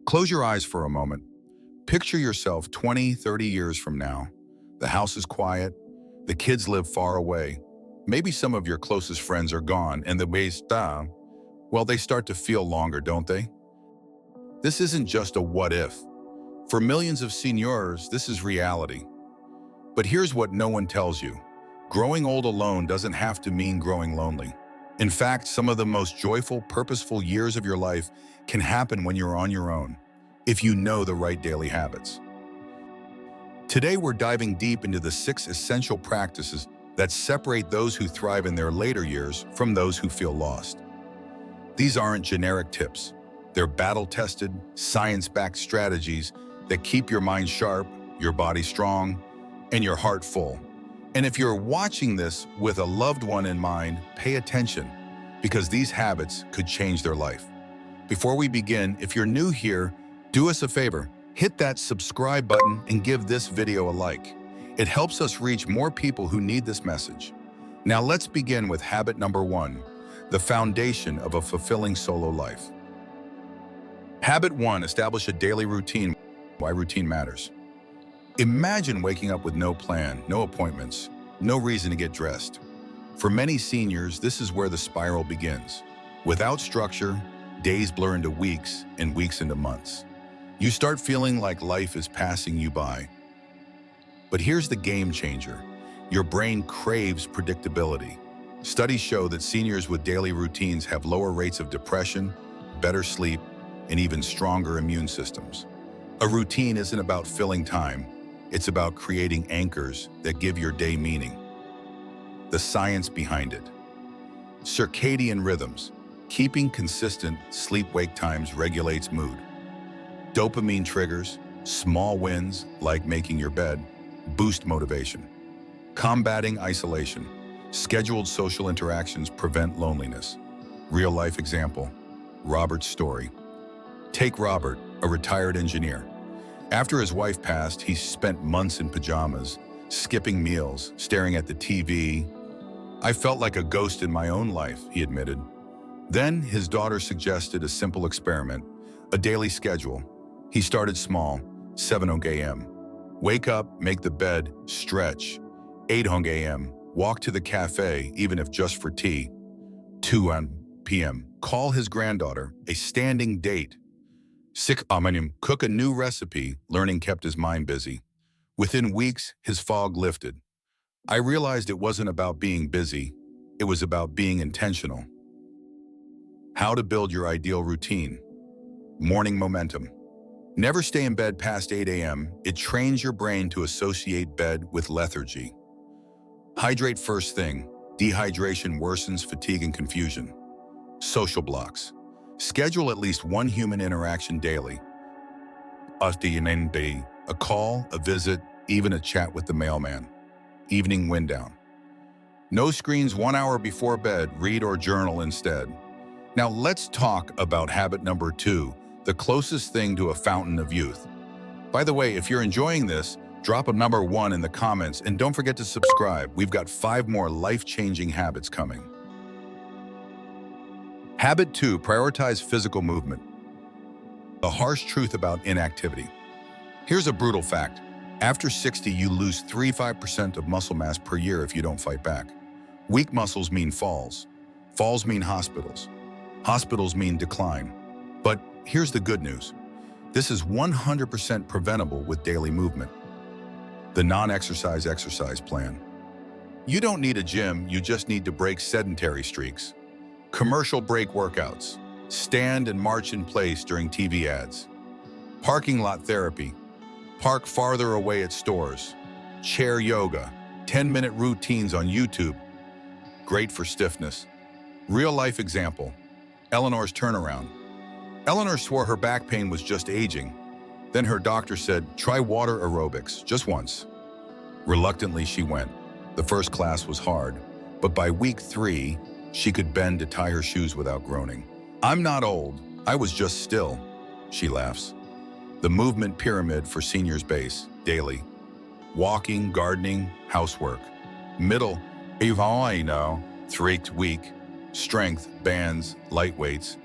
Close your eyes for a moment. Picture yourself 20, 30 years from now. The house is quiet. The kids live far away. Maybe some of your closest friends are gone, and the ways down, well, they start to feel longer, don't they? This isn't just a what if. For millions of seniors, this is reality. But here's what no one tells you. Growing old alone doesn't have to mean growing lonely. In fact, some of the most joyful, purposeful years of your life can happen when you're on your own, if you know the right daily habits. Today, we're diving deep into the 6 essential practices that separate those who thrive in their later years from those who feel lost. These aren't generic tips. They're battle-tested, science-backed strategies that keep your mind sharp, your body strong, and your heart full. And if you're watching this with a loved one in mind, pay attention, because these habits could change their life. Before we begin, if you're new here, do us a favor. Hit that subscribe button and give this video a like. It helps us reach more people who need this message. Now let's begin with habit number 1, the foundation of a fulfilling solo life. Habit 1, establish a daily routine. Why routine matters. Imagine waking up with no plan, no appointments, no reason to get dressed. For many seniors, this is where the spiral begins. Without structure, days blur into weeks and weeks into months. You start feeling like life is passing you by. But here's the game changer. Your brain craves predictability. Studies show that seniors with daily routines have lower rates of depression, better sleep, and even stronger immune systems. A routine isn't about filling time. It's about creating anchors that give your day meaning. The science behind it. Circadian rhythms. Keeping consistent sleep-wake times regulates mood. Dopamine triggers, small wins like making your bed, boost motivation. Combating isolation. Scheduled social interactions prevent loneliness. Real-life example. Robert's story. Take Robert, a retired engineer. After his wife passed, he spent months in pajamas, skipping meals, staring at the TV. I felt like a ghost in my own life, he admitted. Then his daughter suggested a simple experiment, a daily schedule. He started small, 7 a.m. Wake up, make the bed, stretch. 8 a.m. Walk to the cafe, even if just for tea. 2 p.m. Call his granddaughter, a standing date. 6 a.m. Cook a new recipe. Learning kept his mind busy. Within weeks, his fog lifted. I realized it wasn't about being busy. It was about being intentional. How to build your ideal routine. Morning momentum. Never stay in bed past 8 a.m. It trains your brain to associate bed with lethargy. Hydrate first thing. Dehydration worsens fatigue and confusion. Social blocks. Schedule at least one human interaction daily. A call, a visit, even a chat with the mailman. Evening wind down. No screens 1 hour before bed. Read or journal instead. Now let's talk about habit number 2, the closest thing to a fountain of youth. By the way, if you're enjoying this, drop a number 1 in the comments and don't forget to subscribe. We've got 5 more life-changing habits coming. Habit 2, prioritize physical movement. The harsh truth about inactivity. Here's a brutal fact. After 60, you lose 35% of muscle mass per year if you don't fight back. Weak muscles mean falls. Falls mean hospitals. Hospitals mean decline. But here's the good news. This is 100% preventable with daily movement. The non-exercise exercise plan. You don't need a gym, you just need to break sedentary streaks. Commercial break workouts. Stand and march in place during TV ads. Parking lot therapy. Park farther away at stores. Chair yoga. 10-minute routines on YouTube. Great for stiffness. Real-life example. Eleanor's turnaround. Eleanor swore her back pain was just aging. Then her doctor said, try water aerobics, just once. Reluctantly, she went. The first class was hard, but by week 3, she could bend to tie her shoes without groaning. I'm not old, I was just still, she laughs. The movement pyramid for seniors base, daily. Walking, gardening, housework. Middle, 3 week. Strength, bands, light weights.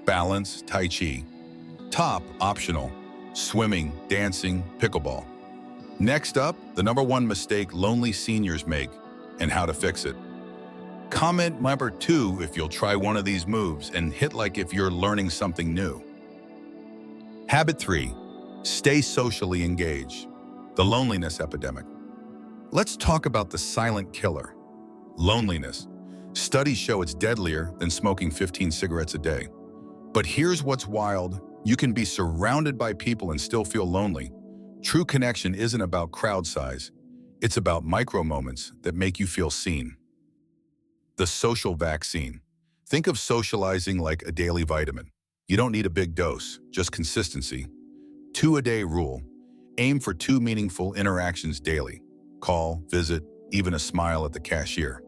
Balance, Tai Chi. Top, optional: swimming, dancing, pickleball. Next up, the #1 mistake lonely seniors make and how to fix it. Comment number 2 if you'll try one of these moves, and hit like if you're learning something new. Habit 3, stay socially engaged. The loneliness epidemic. Let's talk about the silent killer, loneliness. Studies show it's deadlier than smoking 15 cigarettes a day. But here's what's wild: you can be surrounded by people and still feel lonely. True connection isn't about crowd size. It's about micro moments that make you feel seen. The social vaccine. Think of socializing like a daily vitamin. You don't need a big dose, just consistency. 2-a-day rule. Aim for 2 meaningful interactions daily. Call, visit, even a smile at the cashier.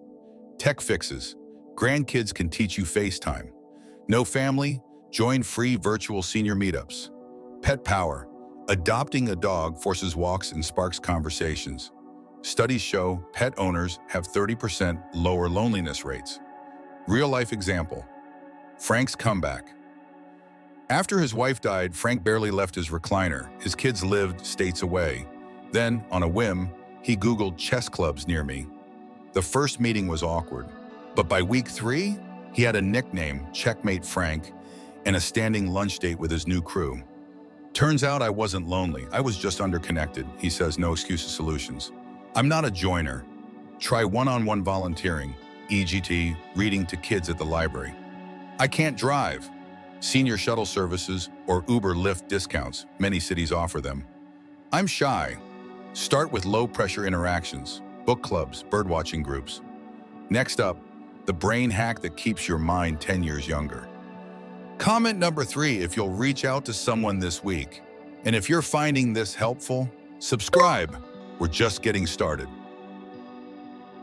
Tech fixes. Grandkids can teach you FaceTime. No family? Join free virtual senior meetups. Pet power. Adopting a dog forces walks and sparks conversations. Studies show pet owners have 30% lower loneliness rates. Real-life example. Frank's comeback. After his wife died, Frank barely left his recliner. His kids lived states away. Then, on a whim, he Googled chess clubs near me. The first meeting was awkward, but by week 3, he had a nickname, Checkmate Frank, and a standing lunch date with his new crew. Turns out I wasn't lonely, I was just underconnected, he says. No excuses, solutions. I'm not a joiner. Try one-on-one volunteering, EGT, reading to kids at the library. I can't drive. Senior shuttle services or Uber Lyft discounts, many cities offer them. I'm shy. Start with low-pressure interactions, book clubs, birdwatching groups. Next up, the brain hack that keeps your mind 10 years younger. Comment number 3 if you'll reach out to someone this week. And if you're finding this helpful, subscribe. We're just getting started.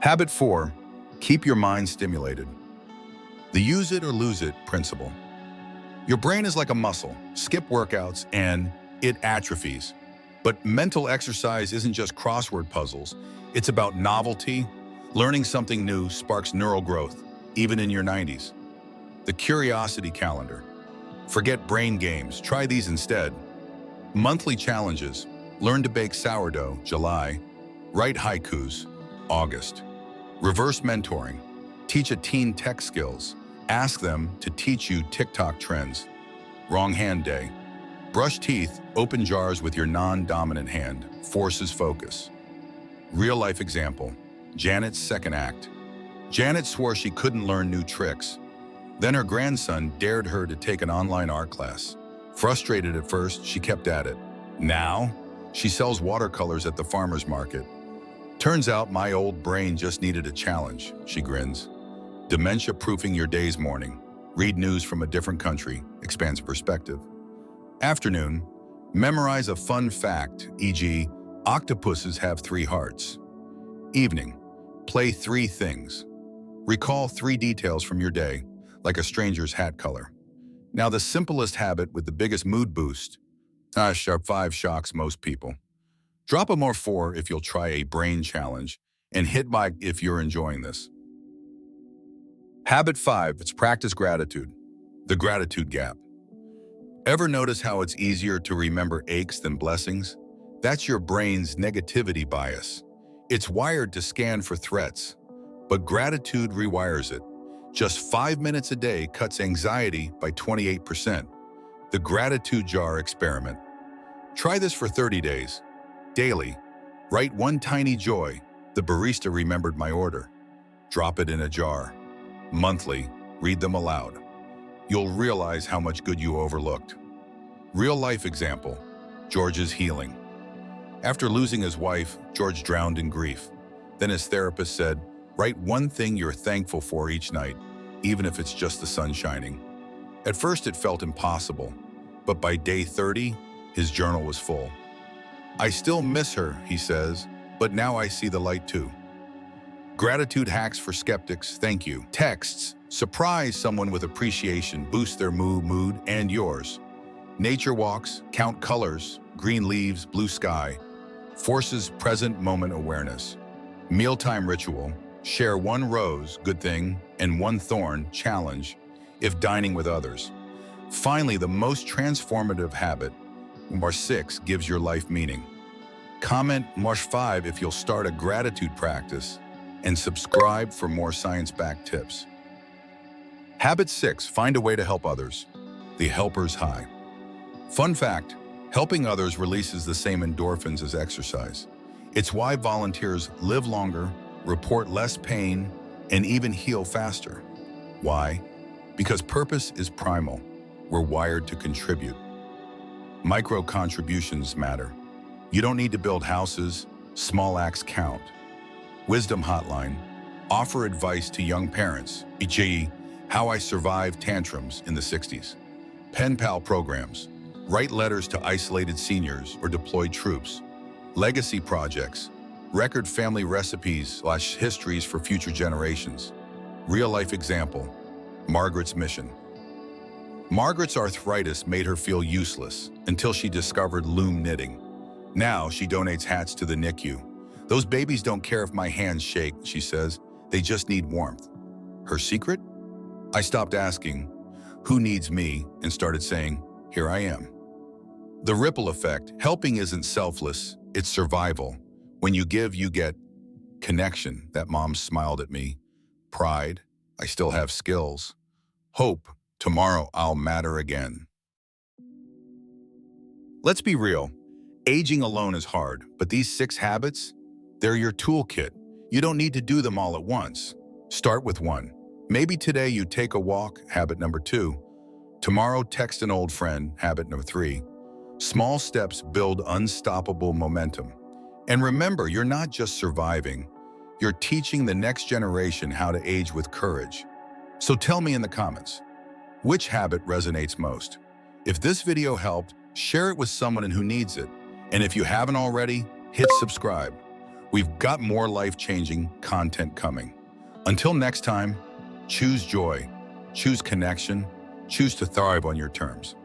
Habit 4, keep your mind stimulated. The use it or lose it principle. Your brain is like a muscle. Skip workouts and it atrophies. But mental exercise isn't just crossword puzzles. It's about novelty. Learning something new sparks neural growth, even in your 90s. The curiosity calendar. Forget brain games. Try these instead. Monthly challenges. Learn to bake sourdough, July. Write haikus, August. Reverse mentoring. Teach a teen tech skills. Ask them to teach you TikTok trends. Wrong hand day. Brush teeth, open jars with your non-dominant hand. Forces focus. Real-life example. Janet's second act. Janet swore she couldn't learn new tricks. Then her grandson dared her to take an online art class. Frustrated at first, she kept at it. Now, she sells watercolors at the farmer's market. Turns out my old brain just needed a challenge, she grins. Dementia-proofing your day's morning. Read news from a different country, expands perspective. Afternoon, memorize a fun fact, e.g., octopuses have 3 hearts. Evening, play 3 things. Recall 3 details from your day, like a stranger's hat color. Now the simplest habit with the biggest mood boost. Sharp 5 shocks most people. Drop a more 4 if you'll try a brain challenge, and hit like if you're enjoying this. Habit 5, it's practice gratitude. The gratitude gap. Ever notice how it's easier to remember aches than blessings? That's your brain's negativity bias. It's wired to scan for threats, but gratitude rewires it. Just 5 minutes a day cuts anxiety by 28%. The gratitude jar experiment. Try this for 30 days. Daily, write 1 tiny joy. The barista remembered my order. Drop it in a jar. Monthly, read them aloud. You'll realize how much good you overlooked. Real-life example, George's healing. After losing his wife, George drowned in grief. Then his therapist said, write 1 thing you're thankful for each night, even if it's just the sun shining. At first it felt impossible, but by day 30, his journal was full. I still miss her, he says, but now I see the light too. Gratitude hacks for skeptics, thank you. Texts, surprise someone with appreciation, boost their mood and yours. Nature walks, count colors, green leaves, blue sky, forces present moment awareness. Mealtime ritual, share 1 rose, good thing, and 1 thorn, challenge, if dining with others. Finally, the most transformative habit, number 6, gives your life meaning. Comment number 5 if you'll start a gratitude practice, and subscribe for more science-backed tips. Habit 6, find a way to help others. The helper's high. Fun fact, helping others releases the same endorphins as exercise. It's why volunteers live longer, report less pain, and even heal faster. Why? Because purpose is primal. We're wired to contribute. Micro contributions matter. You don't need to build houses, small acts count. Wisdom Hotline, offer advice to young parents, e.g., how I survived tantrums in the 60s. Pen pal programs, write letters to isolated seniors or deployed troops. Legacy projects, record family recipes/histories for future generations. Real-life example, Margaret's mission. Margaret's arthritis made her feel useless until she discovered loom knitting. Now she donates hats to the NICU. Those babies don't care if my hands shake, she says. They just need warmth. Her secret? I stopped asking, who needs me, and started saying, here I am. The ripple effect, helping isn't selfless, it's survival. When you give, you get connection. That mom smiled at me. Pride, I still have skills. Hope, tomorrow I'll matter again. Let's be real. Aging alone is hard, but these 6 habits, they're your toolkit. You don't need to do them all at once. Start with one. Maybe today you take a walk, habit number 2. Tomorrow, text an old friend, habit number 3. Small steps build unstoppable momentum. And remember, you're not just surviving, you're teaching the next generation how to age with courage. So tell me in the comments, which habit resonates most? If this video helped, share it with someone who needs it. And if you haven't already, hit subscribe. We've got more life-changing content coming. Until next time, choose joy, choose connection, choose to thrive on your terms.